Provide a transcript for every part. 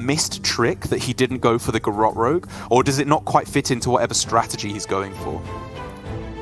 missed trick that he didn't go for the Garrote Rogue, or does it not quite fit into whatever strategy he's going for?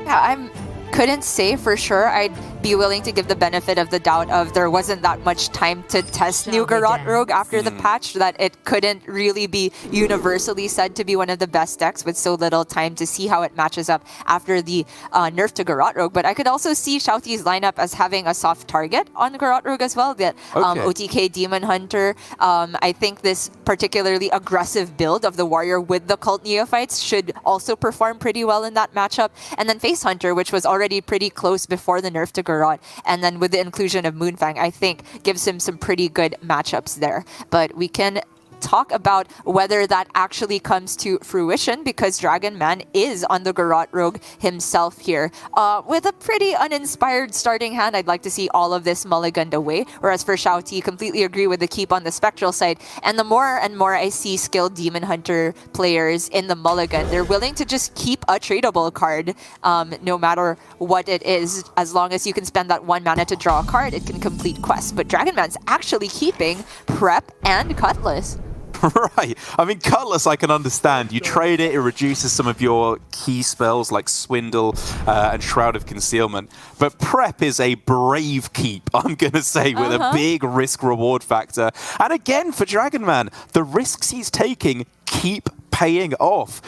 Yeah, couldn't say for sure. I'd be willing to give the benefit of the doubt of there wasn't that much time to test new Garrote Rogue after the patch, that it couldn't really be universally said to be one of the best decks with so little time to see how it matches up after the nerf to Garrote Rogue. But I could also see Xiaoti's lineup as having a soft target on Garrote Rogue as well. That OTK Demon Hunter, I think this particularly aggressive build of the Warrior with the Cult Neophytes should also perform pretty well in that matchup. And then Face Hunter, which was already pretty close before the nerf to Garrote, and then with the inclusion of Moonfang, I think gives him some pretty good matchups there. But we can talk about whether that actually comes to fruition, because Dragon Man is on the Garrote Rogue himself here. With a pretty uninspired starting hand, I'd like to see all of this mulliganed away, whereas for Xiaoti, completely agree with the keep on the Spectral side. And the more and more I see skilled Demon Hunter players in the mulligan, they're willing to just keep a tradable card, no matter what it is. As long as you can spend that 1 mana to draw a card, it can complete quests. But Dragon Man's actually keeping Prep and Cutlass. Right. I mean, Cutlass I can understand. You trade it, it reduces some of your key spells like Swindle and Shroud of Concealment. But Prep is a brave keep, I'm going to say, with a big risk-reward factor. And again, for Dragon Man, the risks he's taking keep paying off.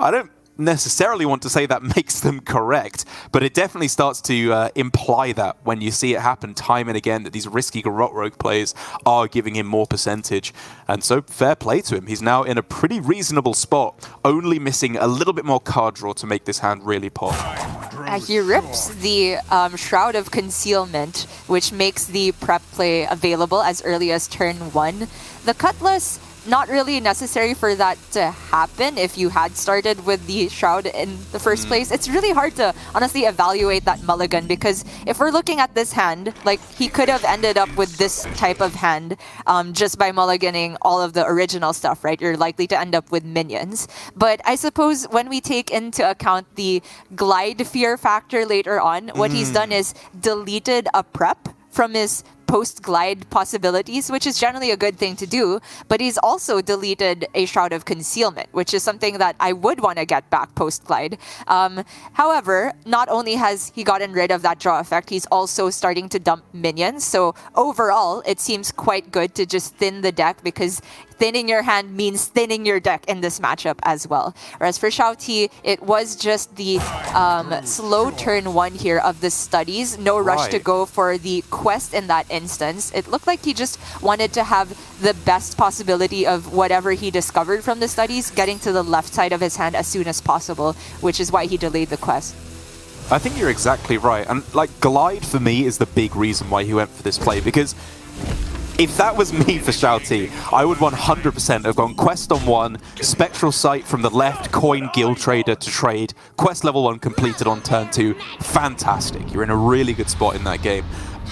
I don't necessarily want to say that makes them correct, but it definitely starts to imply that when you see it happen time and again, that these risky Garrote Rogue plays are giving him more percentage. And so fair play to him. He's now in a pretty reasonable spot, only missing a little bit more card draw to make this hand really pop. He rips the Shroud of Concealment, which makes the Prep play available as early as turn 1. The Cutlass, not really necessary for that to happen if you had started with the Shroud in the first place. It's really hard to honestly evaluate that mulligan, because if we're looking at this hand, like, he could have ended up with this type of hand just by mulliganing all of the original stuff, right? You're likely to end up with minions. But I suppose when we take into account the glide fear factor later on, what he's done is deleted a Prep from his post-glide possibilities, which is generally a good thing to do, but he's also deleted a Shroud of Concealment, which is something that I would want to get back post-glide. However, not only has he gotten rid of that draw effect, he's also starting to dump minions, so overall, it seems quite good to just thin the deck, because thinning your hand means thinning your deck in this matchup as well. Whereas for Xiaoti, it was just the slow turn 1 here of the studies. No rush to go for the quest in that instance. It looked like he just wanted to have the best possibility of whatever he discovered from the studies getting to the left side of his hand as soon as possible, which is why he delayed the quest. I think you're exactly right. And like, Glide for me is the big reason why he went for this play, because if that was me for Xiaoti, I would 100% have gone Quest on 1, Spectral Sight from the left, Coin Guild Trader to trade, Quest level 1 completed on turn 2. Fantastic. You're in a really good spot in that game.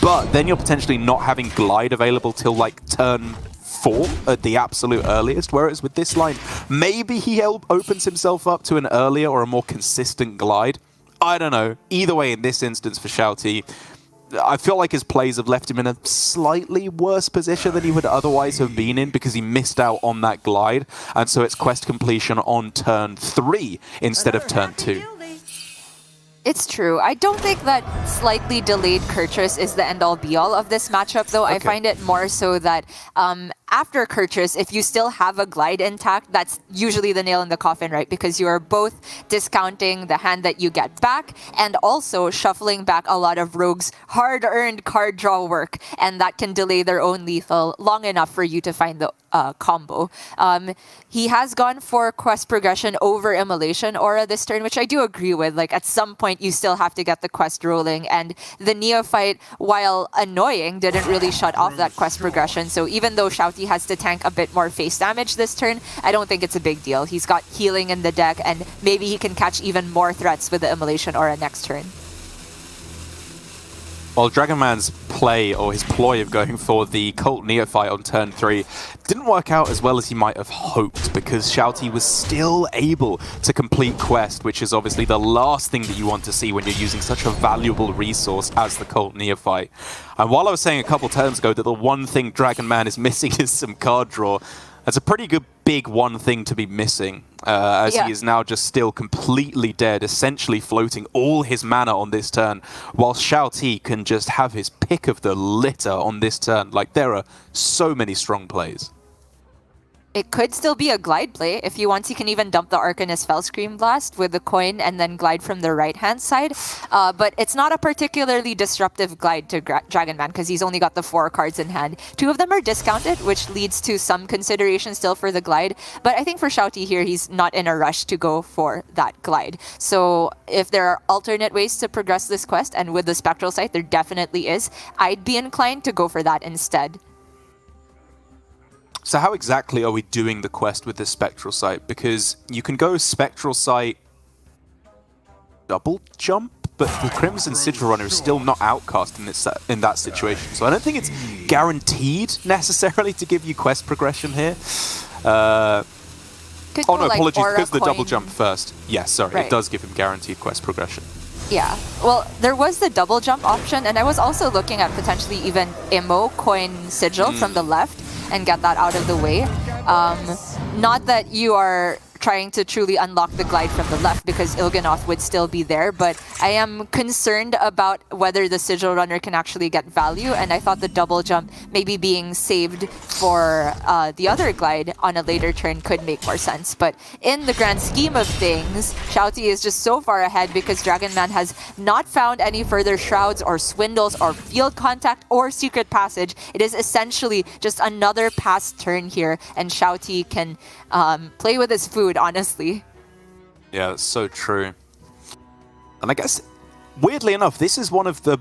But then you're potentially not having Glide available till like turn 4 at the absolute earliest, whereas with this line, maybe he opens himself up to an earlier or a more consistent Glide. I don't know. Either way, in this instance for Xiaoti, I feel like his plays have left him in a slightly worse position than he would otherwise have been in, because he missed out on that Glide, and so it's quest completion on turn 3 instead of turn 2. It's true. I don't think that slightly delayed Kurtrus is the end-all be-all of this matchup, though. I find it more so that after Kurtrus, if you still have a Glide intact, that's usually the nail in the coffin, right? Because you are both discounting the hand that you get back and also shuffling back a lot of Rogue's hard-earned card draw work, and that can delay their own lethal long enough for you to find the combo. He has gone for quest progression over Immolation Aura this turn, which I do agree with. Like, at some point, you still have to get the quest rolling, and the Neophyte, while annoying, didn't really shut off that quest progression. So even though Xiaoti has to tank a bit more face damage this turn, I don't think it's a big deal. He's got healing in the deck, and maybe he can catch even more threats with the Immolation Aura next turn. Well, Dragon Man's play, or his ploy of going for the Cult Neophyte on turn 3, didn't work out as well as he might have hoped, because Xiaoti was still able to complete quest, which is obviously the last thing that you want to see when you're using such a valuable resource as the Cult Neophyte. And while I was saying a couple turns ago that the one thing Dragon Man is missing is some card draw, That's a pretty good big one thing to be missing, as he is now just still completely dead, essentially floating all his mana on this turn, while Xiaoti can just have his pick of the litter on this turn. Like, there are so many strong plays. It could still be a glide play. If he wants, he can even dump the Arcanist Fellscream Blast with the coin and then glide from the right-hand side. But it's not a particularly disruptive glide to Dragon Man because he's only got the 4 cards in hand. 2 of them are discounted, which leads to some consideration still for the glide. But I think for Xiaoti here, he's not in a rush to go for that glide. So if there are alternate ways to progress this quest, and with the Spectral Sight, there definitely is, I'd be inclined to go for that instead. So how exactly are we doing the quest with this Spectral Sight? Because you can go Spectral Sight double jump, but the Crimson Sigil Runner is still not outcast in that situation. So I don't think it's guaranteed necessarily to give you quest progression here. Oh no, apologies, because the double jump first. Yes, sorry, right. It does give him guaranteed quest progression. Yeah, well, there was the double jump option, and I was also looking at potentially even Immo coin Sigil from the left and get that out of the way. Not that you are trying to truly unlock the glide from the left because Il'gynoth would still be there, but I am concerned about whether the Sigil Runner can actually get value, and I thought the double jump maybe being saved for the other glide on a later turn could make more sense. But in the grand scheme of things, Xiaoti is just so far ahead because Dragon Man has not found any further shrouds or swindles or field contact or secret passage. It is essentially just another past turn here, and Xiaoti can play with his food, honestly. Yeah, that's so true. And I guess, weirdly enough, this is one of the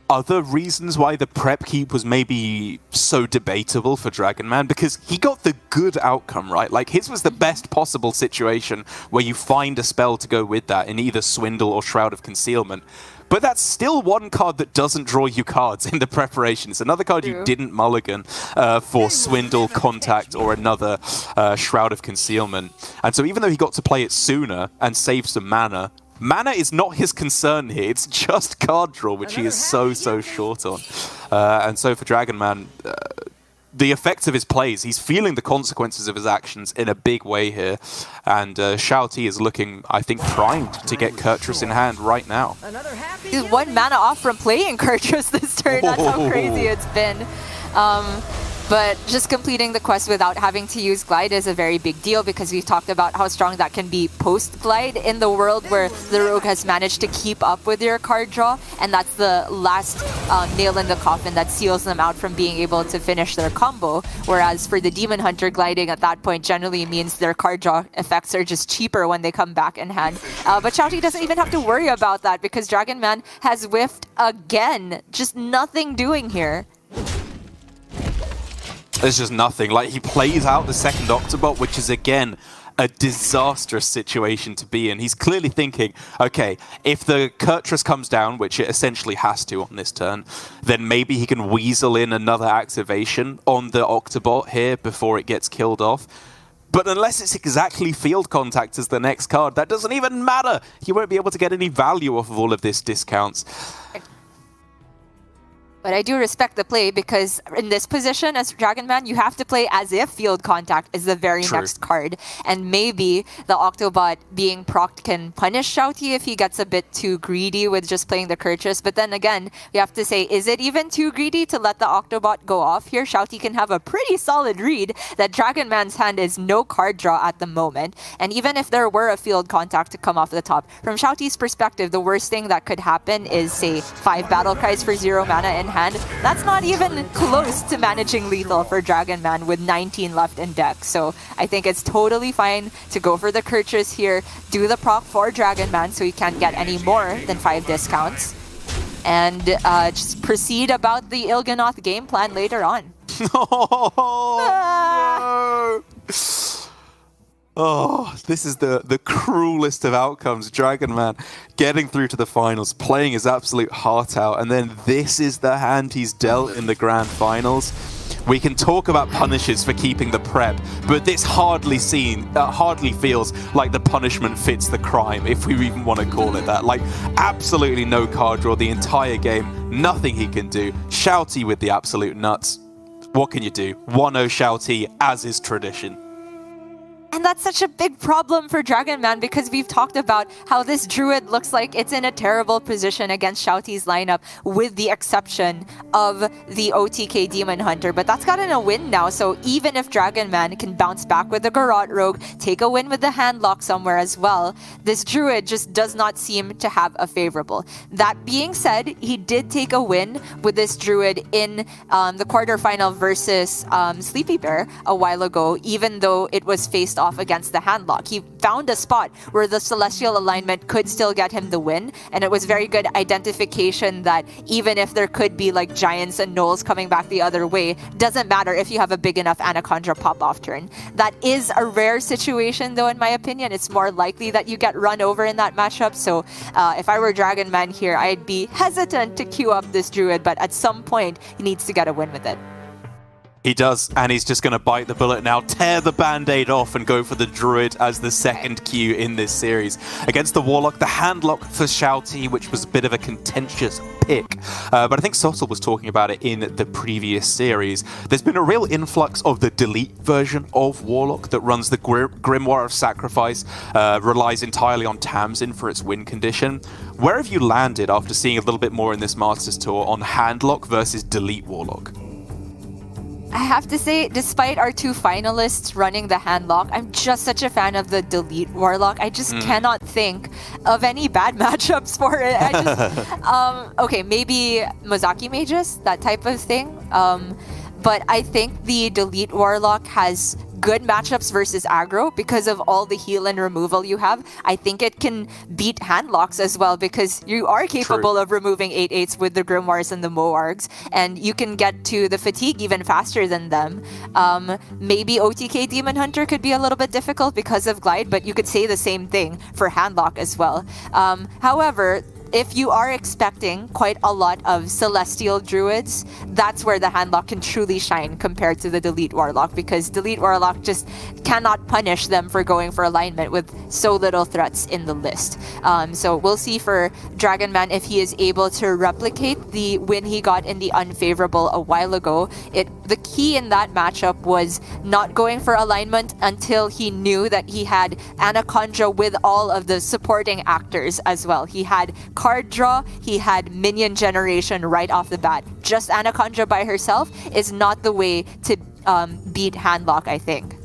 other reasons why the prep keep was maybe so debatable for Dragon Man, because he got the good outcome, right? Like, his was the best possible situation where you find a spell to go with that in either Swindle or Shroud of Concealment. But that's still one card that doesn't draw you cards in the preparation. It's another card you didn't mulligan for Swindle, Contact, or another Shroud of Concealment. And so even though he got to play it sooner and save some mana, mana is not his concern here. It's just card draw, which he is so short on. And so for Dragon Man, the effects of his plays, he's feeling the consequences of his actions in a big way here. And Xiaoti is looking, I think, primed to get Kurtrus in hand right now. He's 1 mana off from playing Kurtrus this turn. That's how crazy it's been. But just completing the quest without having to use Glide is a very big deal because we've talked about how strong that can be post-Glide in the world where the Rogue has managed to keep up with your card draw, and that's the last nail in the coffin that seals them out from being able to finish their combo. Whereas for the Demon Hunter, gliding at that point generally means their card draw effects are just cheaper when they come back in hand. But Xiaoti doesn't even have to worry about that because Dragon Man has whiffed again. Just nothing doing here. There's just nothing. Like, he plays out the second Octobot, which is, again, a disastrous situation to be in. He's clearly thinking, okay, if the Kurtrus comes down, which it essentially has to on this turn, then maybe he can weasel in another activation on the Octobot here before it gets killed off. But unless it's exactly field contact as the next card, that doesn't even matter. He won't be able to get any value off of all of this discounts. But I do respect the play because in this position as Dragon Man, you have to play as if Field Contact is the very next card. And maybe the Octobot being procced can punish Xiaoti if he gets a bit too greedy with just playing the Kurtrus. But then again, we have to say, is it even too greedy to let the Octobot go off here? Xiaoti can have a pretty solid read that Dragon Man's hand is no card draw at the moment. And even if there were a Field Contact to come off the top, from Xiaoti's perspective, the worst thing that could happen is, say, 5 Battle Cries for 0 mana in hand. That's not even close to managing lethal for Dragon Man with 19 left in deck. So I think it's totally fine to go for the Kurtrus here, do the proc for Dragon Man so he can't get any more than 5 discounts, and just proceed about the Il'gynoth game plan later on. No! Oh, this is the cruelest of outcomes. Dragon Man getting through to the finals, playing his absolute heart out, and then this is the hand he's dealt in the grand finals. We can talk about punishes for keeping the prep, but this hardly feels like the punishment fits the crime, if we even want to call it that. Like, absolutely no card draw the entire game, nothing he can do. Xiaoti with the absolute nuts. what can you do? 1-0 Shouty, as is tradition. And that's such a big problem for Dragon Man because we've talked about how this Druid looks like it's in a terrible position against Shouty's lineup with the exception of the OTK Demon Hunter. But that's gotten a win now, so even if Dragon Man can bounce back with the Garrote Rogue, take a win with the Handlock somewhere as well, this Druid just does not seem to have a favorable. That being said, he did take a win with this Druid in the quarterfinal versus Sleepy Bear a while ago, even though it was faced off against the Handlock. He found a spot where the Celestial alignment could still get him the win, and it was very good identification that even if there could be like Giants and Gnolls coming back the other way, doesn't matter if you have a big enough Anaconda pop-off turn. That is a rare situation though, in my opinion. It's more likely that you get run over in that matchup, so if I were Dragon Man here, I'd be hesitant to queue up this Druid, but at some point, he needs to get a win with it. He does, and he's just going to bite the bullet now, tear the Band-Aid off and go for the Druid as the second Q in this series. Against the Warlock, the Handlock for Shouty, which was a bit of a contentious pick. But I think Sossel was talking about it in the previous series. There's been a real influx of the Delete version of Warlock that runs the Grimoire of Sacrifice, relies entirely on Tamsin for its win condition. Where have you landed after seeing a little bit more in this Masters Tour on Handlock versus Delete Warlock? I have to say, despite our two finalists running the Handlock, I'm just such a fan of the Delete Warlock. I just cannot think of any bad matchups for it. I just, okay, maybe Mozaki Magus, that type of thing. But I think the Delete Warlock has good matchups versus aggro because of all the heal and removal you have. I think it can beat Handlocks as well because you are capable of removing 8/8s with the Grimoires and the Moargs, and you can get to the fatigue even faster than them. Maybe OTK Demon Hunter could be a little bit difficult because of Glide, but you could say the same thing for Handlock as well. However, if you are expecting quite a lot of Celestial Druids, that's where the Handlock can truly shine compared to the Delete Warlock, because Delete Warlock just cannot punish them for going for alignment with so little threats in the list. So we'll see for Dragon Man if he is able to replicate the win he got in the unfavorable a while ago. The key in that matchup was not going for alignment until he knew that he had Anaconda with all of the supporting actors as well. He had card draw, he had minion generation right off the bat. Just Anaconda by herself is not the way to beat Handlock, I think.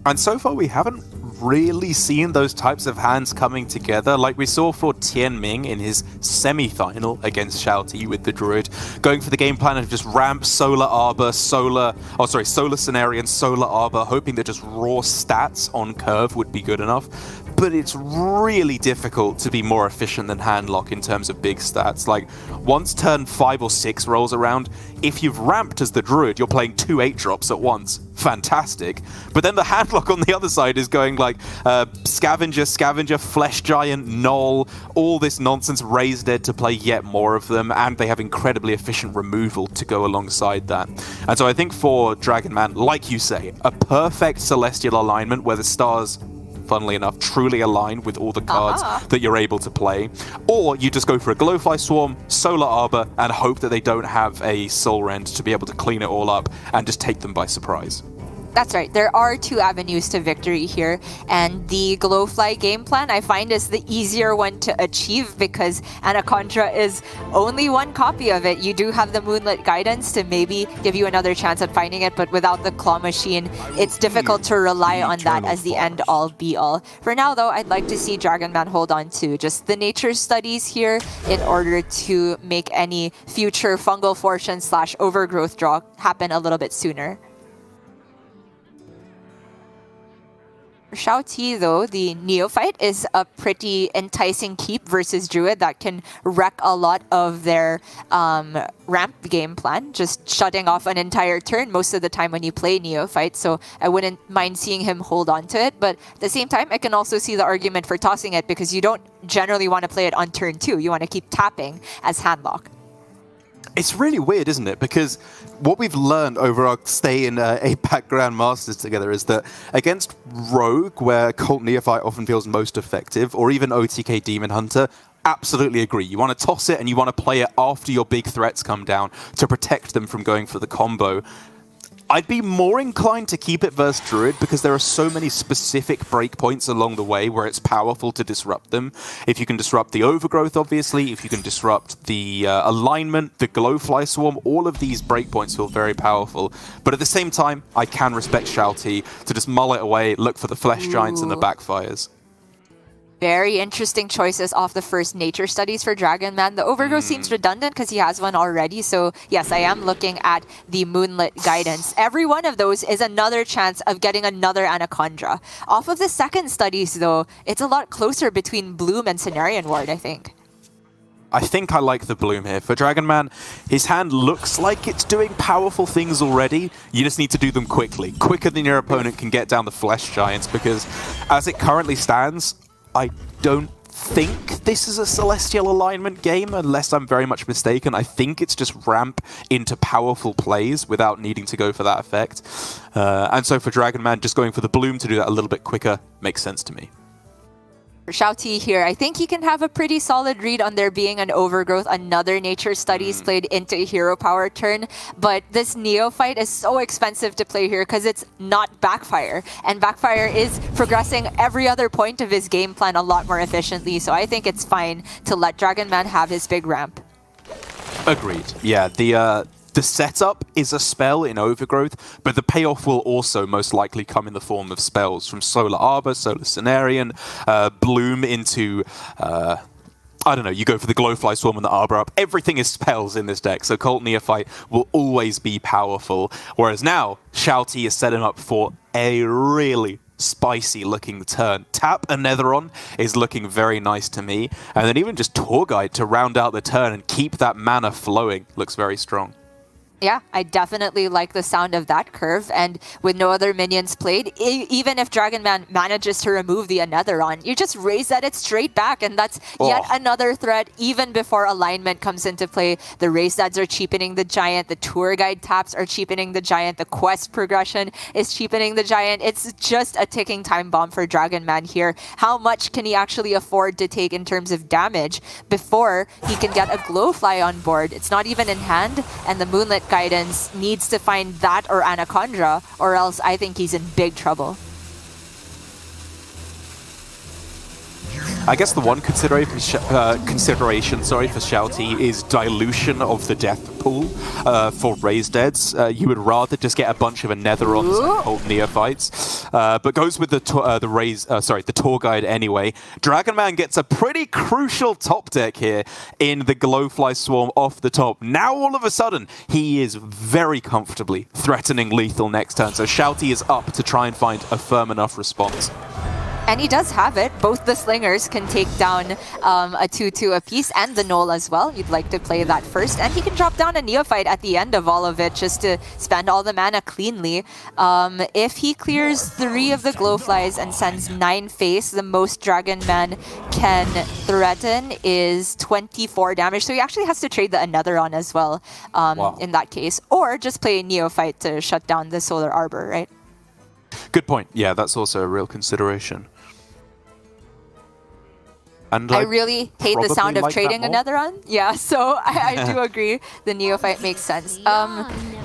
And so far we haven't really seen those types of hands coming together like we saw for Tianming in his semi-final against Shouty with the Druid, going for the game plan of just ramp, Solar Arbor, Solar Cenarian, Solar Arbor, hoping that just raw stats on curve would be good enough. But it's really difficult to be more efficient than Handlock in terms of big stats. Like, once turn 5 or 6 rolls around, if you've ramped as the Druid, you're playing 2 8-drops at once. Fantastic. But then the Handlock on the other side is going like Scavenger, Flesh Giant, Gnoll, all this nonsense, Raise Dead to play yet more of them, and they have incredibly efficient removal to go alongside that. And so I think for Dragon Man, like you say, a perfect Celestial alignment where the stars, funnily enough, truly align with all the cards that you're able to play. Or you just go for a Glowfly Swarm, Solar Arbor, and hope that they don't have a Soul Rend to be able to clean it all up and just take them by surprise. That's right. There are 2 avenues to victory here, and the Glowfly game plan I find is the easier one to achieve because Anaconda is only 1 copy of it. You do have the Moonlit Guidance to maybe give you another chance at finding it, but without the Claw Machine, it's difficult to rely on that as the end-all be-all. For now, though, I'd like to see Dragon Man hold on to just the nature studies here in order to make any future Fungal Fortune / Overgrowth draw happen a little bit sooner. Shouty, though, the Neophyte, is a pretty enticing keep versus Druid that can wreck a lot of their ramp game plan, just shutting off an entire turn most of the time when you play Neophyte, so I wouldn't mind seeing him hold on to it, but at the same time, I can also see the argument for tossing it because you don't generally want to play it on turn 2. You want to keep tapping as Handlock. It's really weird, isn't it? Because what we've learned over our stay in APAC Grandmasters together is that against Rogue, where Cult Neophyte often feels most effective, or even OTK Demon Hunter, absolutely agree. You want to toss it and you want to play it after your big threats come down to protect them from going for the combo. I'd be more inclined to keep it versus Druid because there are so many specific breakpoints along the way where it's powerful to disrupt them. If you can disrupt the Overgrowth, obviously, if you can disrupt the alignment, the Glowfly Swarm, all of these breakpoints feel very powerful. But at the same time, I can respect Shouty to just mull it away, look for the Flesh Giants and the backfires. Very interesting choices off the first nature studies for Dragon Man. The Overgrowth seems redundant because he has one already. So yes, I am looking at the Moonlit Guidance. Every one of those is another chance of getting another Anaconda. Off of the second studies though, it's a lot closer between Bloom and Cenarian Ward, I think. I think I like the Bloom here. For Dragon Man, his hand looks like it's doing powerful things already. You just need to do them quickly. Quicker than your opponent can get down the Flesh Giants, because as it currently stands, I don't think this is a Celestial Alignment game, unless I'm very much mistaken. I think it's just ramp into powerful plays without needing to go for that effect. And so for Dragon Man, just going for the Bloom to do that a little bit quicker makes sense to me. For Shouty here, I think he can have a pretty solid read on there being an Overgrowth, another nature studies played into a hero power turn. But this Neophyte is so expensive to play here because it's not Backfire. And Backfire is progressing every other point of his game plan a lot more efficiently. So I think it's fine to let Dragon Man have his big ramp. Agreed. Yeah, the setup is a spell in Overgrowth, but the payoff will also most likely come in the form of spells from Solar Arbor, Solar Cenarian, Bloom into... I don't know, you go for the Glowfly Swarm and the Arbor up. Everything is spells in this deck, so Cult Neophyte will always be powerful. Whereas now, Shouty is setting up for a really spicy looking turn. Tap a Netheron is looking very nice to me. And then even just Tour Guide to round out the turn and keep that mana flowing looks very strong. Yeah, I definitely like the sound of that curve, and with no other minions played, even if Dragon Man manages to remove the Anetheron, you just raise that straight back, and that's yet another threat even before alignment comes into play. The raise dads are cheapening the Giant, the Tour Guide taps are cheapening the Giant, the quest progression is cheapening the Giant. It's just a ticking time bomb for Dragon Man here. How much can he actually afford to take in terms of damage before he can get a Glowfly on board? It's not even in hand, and the Moonlit Guidance needs to find that or Anaconda, or else I think he's in big trouble. I guess the one consideration for Shouty is dilution of the death pool for raised deads. You would rather just get a bunch of Netherons and Cult Neophytes, but goes with the Tour Guide anyway. Dragon Man gets a pretty crucial top deck here in the Glowfly Swarm off the top. Now all of a sudden he is very comfortably threatening lethal next turn, so Shouty is up to try and find a firm enough response. And he does have it. Both the Slingers can take down a 2/2 apiece, and the Null as well. You'd like to play that first. And he can drop down a Neophyte at the end of all of it just to spend all the mana cleanly. If he clears 3 of the Glowflies and sends 9 face, the most Dragon Man can threaten is 24 damage. So he actually has to trade the Anetheron as well in that case. Or just play a Neophyte to shut down the Solar Arbor, right? Good point. Yeah, that's also a real consideration. And I really hate the sound of like trading another one. Yeah, so I do agree. The Neophyte makes sense.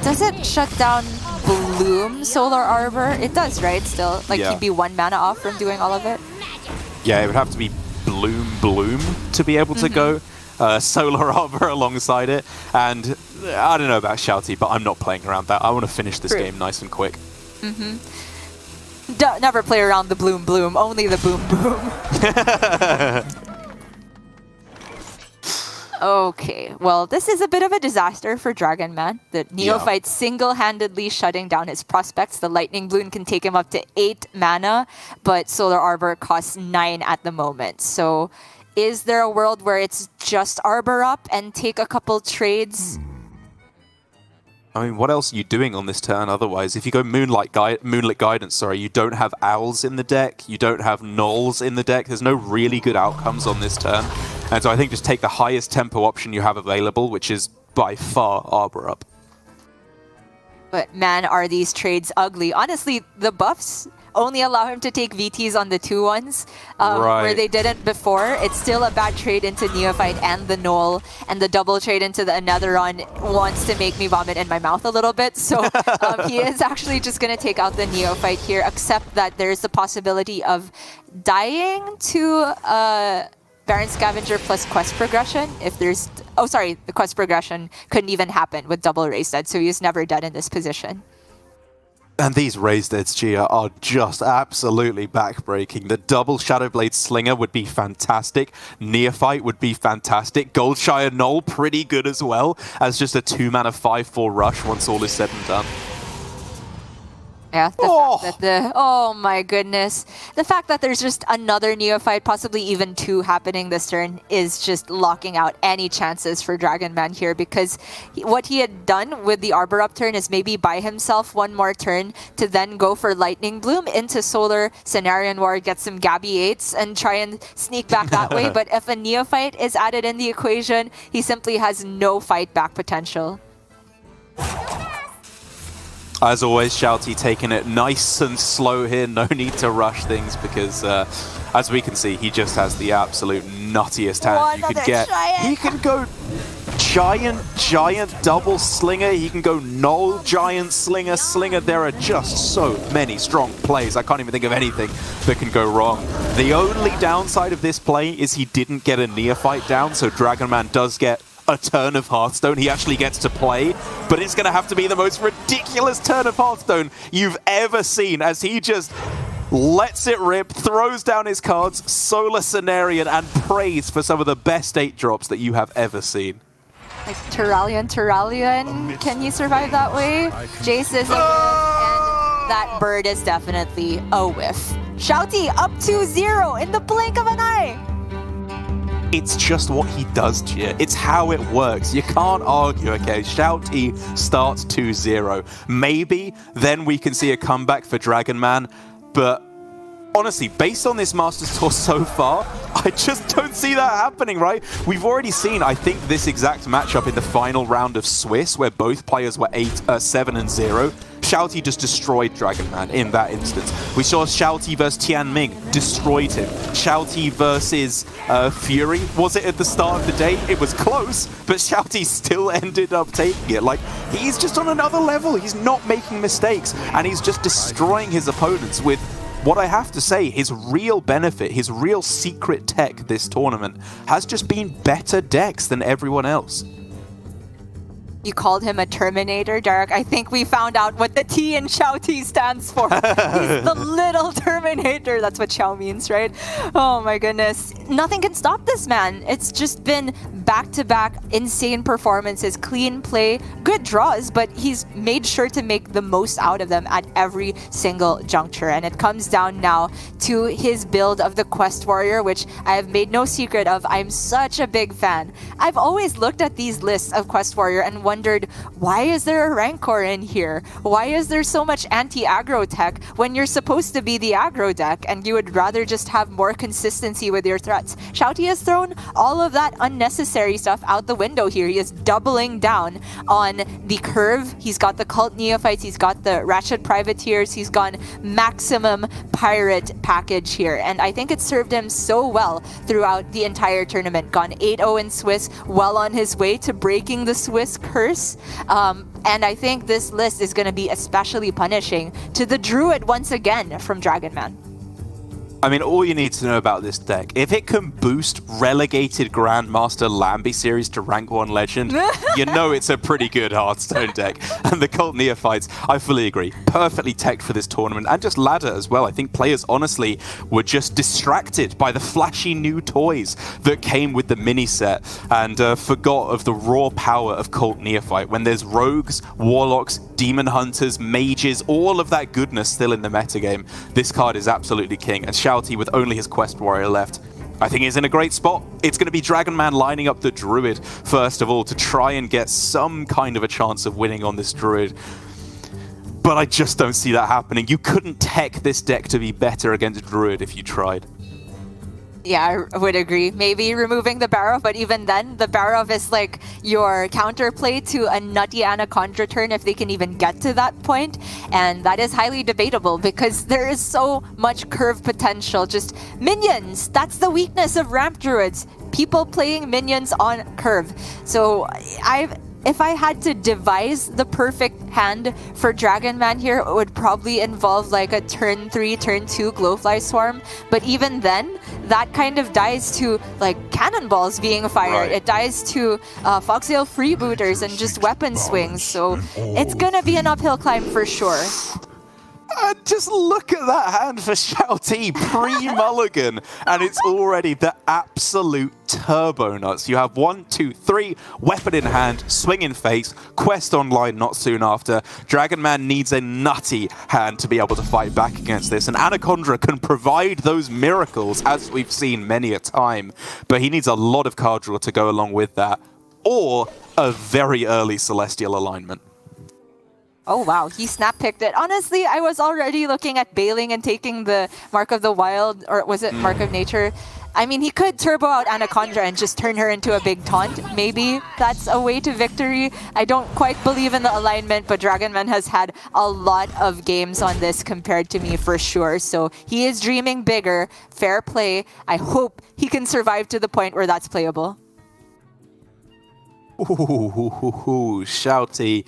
Does it shut down Bloom Solar Arbor? It does, right? Still, like he'd be 1 mana off from doing all of it. Yeah, it would have to be Bloom to be able to go Solar Arbor alongside it. And I don't know about Shouty, but I'm not playing around that. I want to finish this game nice and quick. Never play around the Bloom, only the Boom. Okay, well, this is a bit of a disaster for Dragon Man. The Neophyte single-handedly shutting down his prospects. The Lightning Bloom can take him up to 8 mana, but Solar Arbor costs 9 at the moment. So is there a world where it's just Arbor up and take a couple trades? I mean, what else are you doing on this turn otherwise? If you go Moonlit Guidance, you don't have Owls in the deck, you don't have Nulls in the deck, there's no really good outcomes on this turn. And so I think just take the highest tempo option you have available, which is by far Arbor up. But man, are these trades ugly. Honestly, the buffs only allow him to take VTs on the 2-1s, Right. where they didn't before. It's still a bad trade into Neophyte and the Null, and the double trade into the Anetheron wants to make me vomit in my mouth a little bit. So he is actually just going to take out the Neophyte here, except that there's the possibility of dying to Baron Scavenger plus quest progression. If there's... Oh, sorry, the quest progression couldn't even happen with double Raise Dead, so he's never dead in this position. And these Raise Deads, Gia, are just absolutely backbreaking. The double Shadowblade Slinger would be fantastic. Neophyte would be fantastic. Goldshire Null, pretty good as well, as just a 2-mana 5/4 rush once all is said and done. Yeah, the fact that oh my goodness. The fact that there's just another Neophyte, possibly even 2 happening this turn is just locking out any chances for Dragonman here, because what he had done with the Arbor Upturn is maybe buy himself one more turn to then go for Lightning Bloom into Solar, Cenarion Ward, get some Gabby 8s and try and sneak back that way. But if a Neophyte is added in the equation, he simply has no fight back potential. As always, Shouty taking it nice and slow here. No need to rush things because, as we can see, he just has the absolute nuttiest hand you could get. Giant. He can go giant double slinger. He can go null giant slinger. There are just so many strong plays. I can't even think of anything that can go wrong. The only downside of this play is he didn't get a Neophyte down, so Dragonman does get a turn of Hearthstone. He actually gets to play, but it's going to have to be the most ridiculous turn of Hearthstone you've ever seen, as he just lets it rip, throws down his cards, Solar Cenarion, and prays for some of the best 8-drops that you have ever seen. Like Turalian, can you survive that way? Jace is a whiff, and that bird is definitely a whiff. Shouty up 2-0 in the blink of an eye! It's just what he does, Gia. It's how it works. You can't argue, okay? Shouty starts 2-0. Maybe then we can see a comeback for Dragonman, but honestly, based on this Masters Tour so far, I just don't see that happening, right? We've already seen, I think, this exact matchup in the final round of Swiss, where both players were 7-0. Shouty just destroyed Dragonman in that instance. We saw Shouty versus Tianming, destroyed him. Shouty versus Fury, was it at the start of the day? It was close, but Shouty still ended up taking it. Like, he's just on another level. He's not making mistakes, and he's just destroying his opponents with what I have to say, his real benefit, his real secret tech this tournament has just been better decks than everyone else. You called him a Terminator, Derek. I think we found out what the T in Shouty stands for. He's the little Terminator. That's what Xiao means, right? Oh my goodness. Nothing can stop this man. It's just been back-to-back insane performances, clean play, good draws, but he's made sure to make the most out of them at every single juncture. And it comes down now to his build of the Quest Warrior, which I have made no secret of. I'm such a big fan. I've always looked at these lists of Quest Warrior and wondered, why is there a Rancor in here? Why is there so much anti-aggro tech when you're supposed to be the aggro deck and you would rather just have more consistency with your threats? Shouty has thrown all of that unnecessary stuff out the window here. He is doubling down on the curve. He's got the Cult Neophytes, he's got the Ratchet Privateers, he's gone maximum pirate package here. And I think it served him so well throughout the entire tournament. Gone 8-0 in Swiss, well on his way to breaking the Swiss curse. And I think this list is going to be especially punishing to the Druid once again from Dragonman. I mean, all you need to know about this deck, if it can boost relegated Grandmaster Lambie series to rank 1 legend, you know it's a pretty good Hearthstone deck. And the Cult Neophytes, I fully agree, perfectly teched for this tournament, and just ladder as well. I think players honestly were just distracted by the flashy new toys that came with the mini set and forgot of the raw power of Cult Neophyte. When there's rogues, warlocks, demon hunters, mages, all of that goodness still in the metagame, this card is absolutely king. And Shouty, with only his Quest Warrior left, I think he's in a great spot. It's going to be Dragonman lining up the Druid, first of all, to try and get some kind of a chance of winning on this Druid. But I just don't see that happening. You couldn't tech this deck to be better against Druid if you tried. Yeah, I would agree. Maybe removing the Barov, but even then, the Barov is like your counterplay to a nutty Anaconda turn if they can even get to that point. And that is highly debatable because there is so much curve potential. Just minions, that's the weakness of ramp druids. People playing minions on curve. So if I had to devise the perfect hand for Dragon Man here, it would probably involve like a turn 3, turn 2 Glowfly Swarm. But even then, that kind of dies to like cannonballs being fired. Right. It dies to Foxtail freebooters and just weapon swings. So it's gonna be an uphill climb for sure. Just look at that hand for Shao-Ti pre-mulligan, and it's already the absolute turbo nuts. You have 1, 2, 3, weapon in hand, swing in face, quest online not soon after. Dragon Man needs a nutty hand to be able to fight back against this, and Anaconda can provide those miracles, as we've seen many a time, but he needs a lot of card draw to go along with that, or a very early Celestial alignment. Oh wow, he snap picked it. Honestly, I was already looking at bailing and taking the Mark of the Wild, or was it Mark of Nature? I mean, he could turbo out Anaconda and just turn her into a big taunt. Maybe that's a way to victory. I don't quite believe in the alignment, but Dragonman has had a lot of games on this compared to me for sure. So he is dreaming bigger. Fair play. I hope he can survive to the point where that's playable. Ooh, Shouty.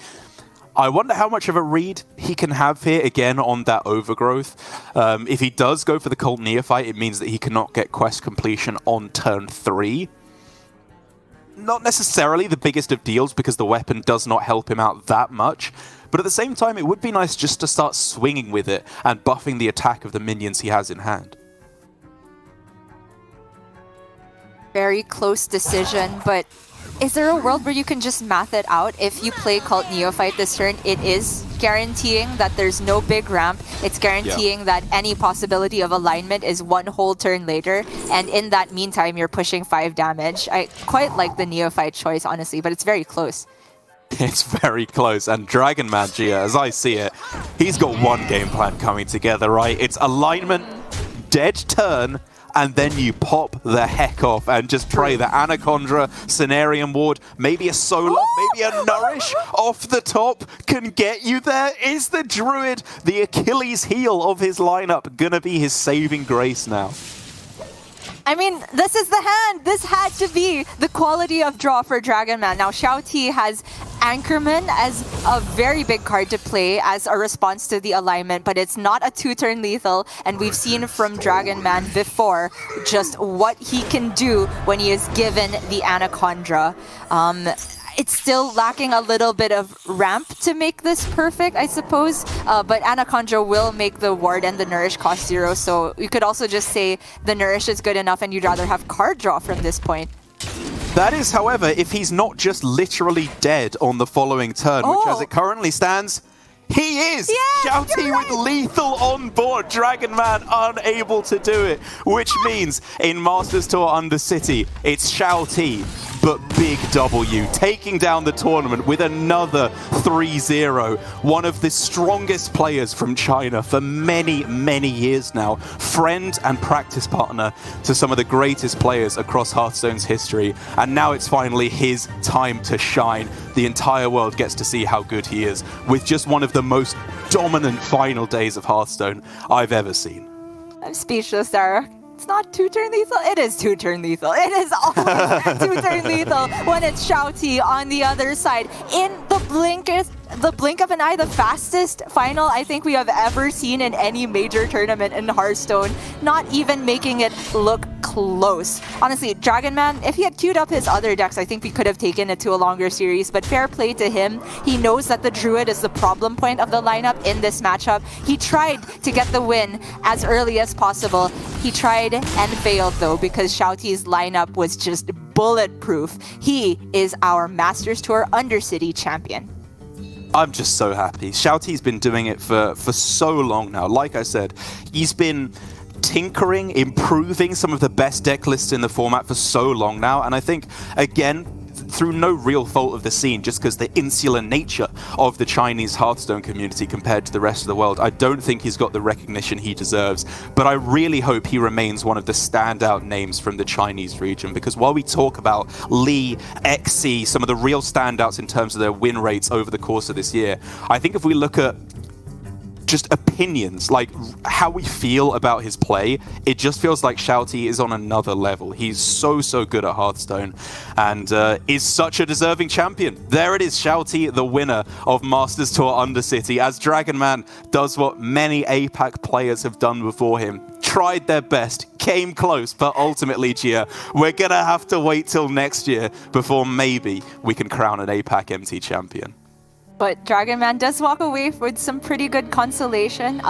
I wonder how much of a read he can have here, again, on that overgrowth. If he does go for the Cult Neophyte, it means that he cannot get quest completion on turn 3. Not necessarily the biggest of deals, because the weapon does not help him out that much. But at the same time, it would be nice just to start swinging with it and buffing the attack of the minions he has in hand. Very close decision, but is there a world where you can just math it out? If you play Cult Neophyte this turn, it is guaranteeing that there's no big ramp. It's guaranteeing that any possibility of alignment is one whole turn later. And in that meantime, you're pushing 5 damage. I quite like the Neophyte choice, honestly, but it's very close. It's very close, and Dragon Man, Gia, as I see it, he's got one game plan coming together, right? It's alignment, dead turn, and then you pop the heck off and just pray that Anaconda, Cenarian Ward, maybe a Solar, maybe a Nourish off the top can get you there. Is the Druid, the Achilles heel of his lineup, gonna be his saving grace now? I mean, this is the hand. This had to be the quality of draw for Dragon Man. Now, Shao-Ti has Anchorman as a very big card to play as a response to the alignment, but it's not a 2-turn lethal, and we've seen from Dragon Man before just what he can do when he is given the Anaconda. It's still lacking a little bit of ramp to make this perfect, I suppose. But Anaconda will make the ward and the Nourish cost 0. So you could also just say the Nourish is good enough and you'd rather have card draw from this point. That is, however, if he's not just literally dead on the following turn, which as it currently stands, he is! Yes, Shouty with lethal on board, Dragon Man unable to do it, which means in Masters Tour Undercity, it's Shouty, but big W, taking down the tournament with another 3-0. One of the strongest players from China for many, many years now. Friend and practice partner to some of the greatest players across Hearthstone's history. And now it's finally his time to shine. The entire world gets to see how good he is with just one of the most dominant final days of Hearthstone I've ever seen. I'm speechless, Sarah. It's not 2-turn lethal. It is 2-turn lethal. It is always 2-turn lethal when it's Shouty on the other side. In the blink of an eye, the fastest final I think we have ever seen in any major tournament in Hearthstone. Not even making it look close. Honestly, Dragon Man, if he had queued up his other decks, I think we could have taken it to a longer series, but fair play to him. He knows that the Druid is the problem point of the lineup in this matchup. He tried to get the win as early as possible. He tried and failed though, because Shouti's lineup was just bulletproof. He is our Masters Tour Undercity champion. I'm just so happy. Shouty's been doing it for so long now. Like I said, he's been tinkering, improving some of the best deck lists in the format for so long now. And I think, again, through no real fault of the scene, just because the insular nature of the Chinese Hearthstone community compared to the rest of the world. I don't think he's got the recognition he deserves, but I really hope he remains one of the standout names from the Chinese region, because while we talk about Lee, XC, some of the real standouts in terms of their win rates over the course of this year, I think if we look at just opinions, like how we feel about his play, it just feels like Shouty is on another level. He's so good at Hearthstone, and is such a deserving champion. There it is, Shouty, the winner of Masters Tour Undercity, as Dragonman does what many APAC players have done before him. Tried their best, came close, but ultimately, Gia, we're gonna have to wait till next year before maybe we can crown an APAC MT champion. But Dragonman does walk away with some pretty good consolation,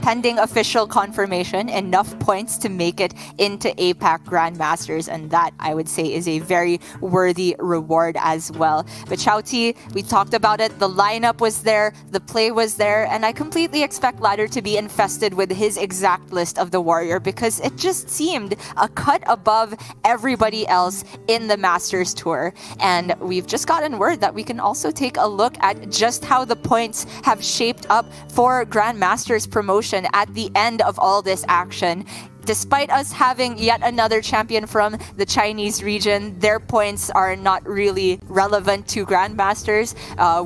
pending official confirmation, enough points to make it into APAC Grandmasters, and that, I would say, is a very worthy reward as well. But Shouty, we talked about it, the lineup was there, the play was there, and I completely expect Ladder to be infested with his exact list of the Warrior, because it just seemed a cut above everybody else in the Masters Tour. And we've just gotten word that we can also take a look at just how the points have shaped up for Grandmasters promotion at the end of all this action. Despite us having yet another champion from the Chinese region, their points are not really relevant to Grandmasters.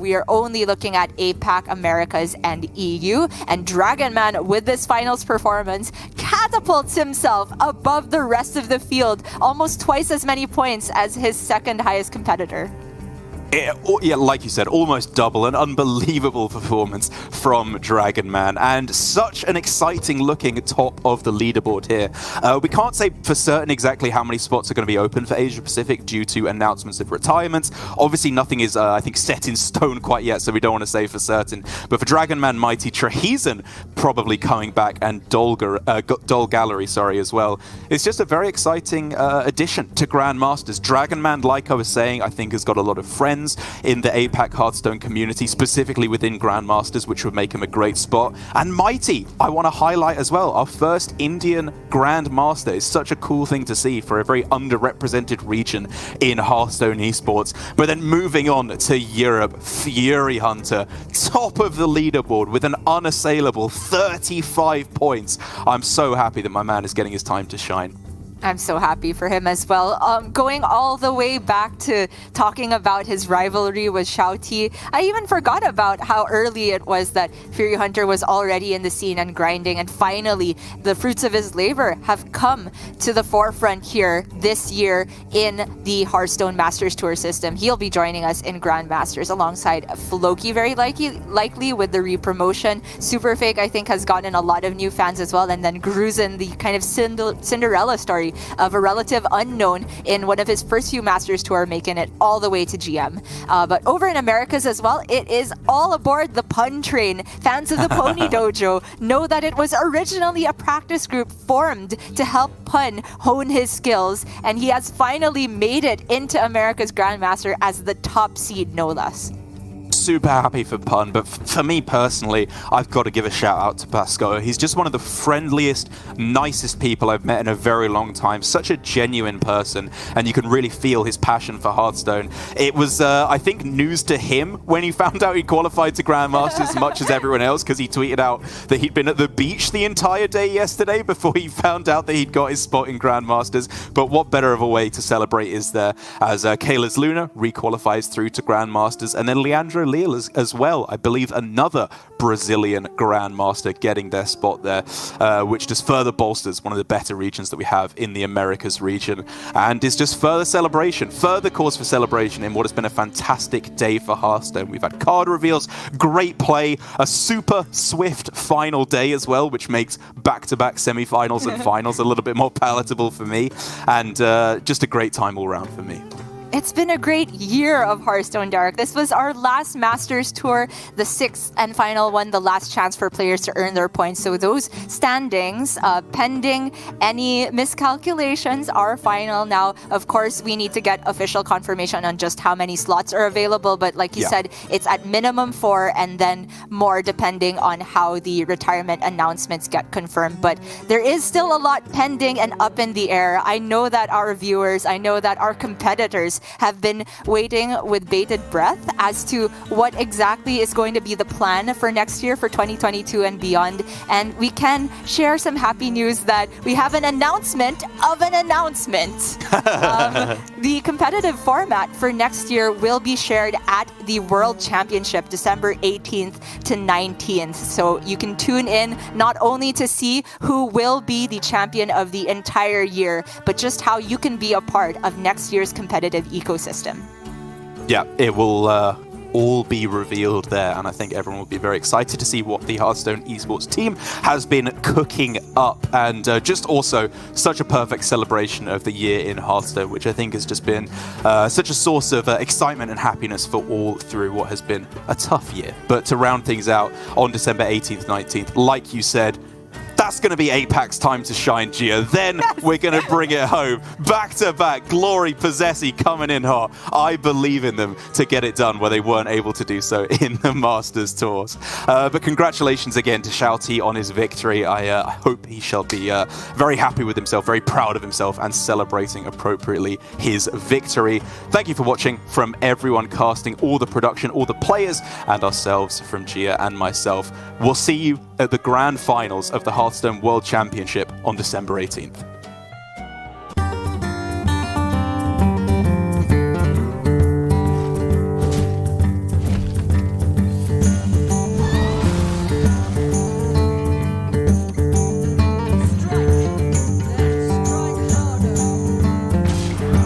We are only looking at APAC, Americas, and EU. And Dragonman, with this finals performance, catapults himself above the rest of the field, almost twice as many points as his second highest competitor. Yeah, like you said, almost double. An unbelievable performance from Dragonman, and such an exciting looking top of the leaderboard here. We can't say for certain exactly how many spots are going to be open for Asia Pacific due to announcements of retirements. Obviously nothing is, I think, set in stone quite yet, so we don't want to say for certain. But for Dragonman, Mighty Trahezen probably coming back, and Dol Gallery, as well. It's just a very exciting addition to Grandmasters. Dragonman, like I was saying, I think has got a lot of friends in the APAC Hearthstone community, specifically within Grandmasters, which would make him a great spot. And Mighty, I want to highlight as well, our first Indian Grandmaster is such a cool thing to see for a very underrepresented region in Hearthstone esports. But then moving on to Europe, Fury Hunter, top of the leaderboard with an unassailable 35 points. I'm so happy that my man is getting his time to shine. I'm so happy for him as well. Going all the way back to talking about his rivalry with Shouty, I even forgot about how early it was that Fury Hunter was already in the scene and grinding, and finally the fruits of his labor have come to the forefront here this year in the Hearthstone Masters Tour system. He'll be joining us in Grandmasters alongside Floki, very likely with the re-promotion. Superfake, I think, has gotten a lot of new fans as well, and then Gruzen, the kind of Cinderella story of a relative unknown in one of his first few Masters Tour, making it all the way to GM. But over in Americas as well, it is all aboard the pun train. Fans of the Pony Dojo know that it was originally a practice group formed to help Pun hone his skills, and he has finally made it into America's Grandmaster as the top seed, no less. Super happy for Pun, but for me personally, I've got to give a shout out to Pasco. He's just one of the friendliest, nicest people I've met in a very long time. Such a genuine person, and you can really feel his passion for Hearthstone. It was, I think, news to him when he found out he qualified to Grandmasters as much as everyone else, because he tweeted out that he'd been at the beach the entire day yesterday before he found out that he'd got his spot in Grandmasters. But what better of a way to celebrate is there, as Kayla's Luna re-qualifies through to Grandmasters, and then Leandro Leal as well. I believe another Brazilian Grandmaster getting their spot there, which just further bolsters one of the better regions that we have in the Americas region, and is just further cause for celebration in what has been a fantastic day for Hearthstone. We've had card reveals, great play, a super swift final day as well, which makes back-to-back semi-finals and finals a little bit more palatable for me, and just a great time all around for me. It's been a great year of Hearthstone, Derek. This was our last Masters Tour, the sixth and final one, the last chance for players to earn their points. So those standings, pending any miscalculations, are final now. Of course, we need to get official confirmation on just how many slots are available. But like you said, it's at minimum 4, and then more depending on how the retirement announcements get confirmed. But there is still a lot pending and up in the air. I know that our viewers, I know that our competitors fans have been waiting with bated breath as to what exactly is going to be the plan for next year, for 2022 and beyond. And we can share some happy news that we have an announcement of an announcement. The competitive format for next year will be shared at the World Championship, December 18th to 19th. So you can tune in not only to see who will be the champion of the entire year, but just how you can be a part of next year's competitive ecosystem. Yeah, it will all be revealed there, and I think everyone will be very excited to see what the Hearthstone esports team has been cooking up, and just also such a perfect celebration of the year in Hearthstone, which I think has just been such a source of excitement and happiness for all through what has been a tough year. But to round things out on December 18th, 19th, like you said, that's going to be APAC's time to shine, Gia. Then we're going to bring it home. Back to back, Glory, Possessi coming in hot. I believe in them to get it done where they weren't able to do so in the Masters Tours. But congratulations again to Xiaoti on his victory. I hope he shall be very happy with himself, very proud of himself, and celebrating appropriately his victory. Thank you for watching from everyone casting, all the production, all the players, and ourselves from Gia and myself. We'll see you at the grand finals of the Hearthstone World Championship on December 18th.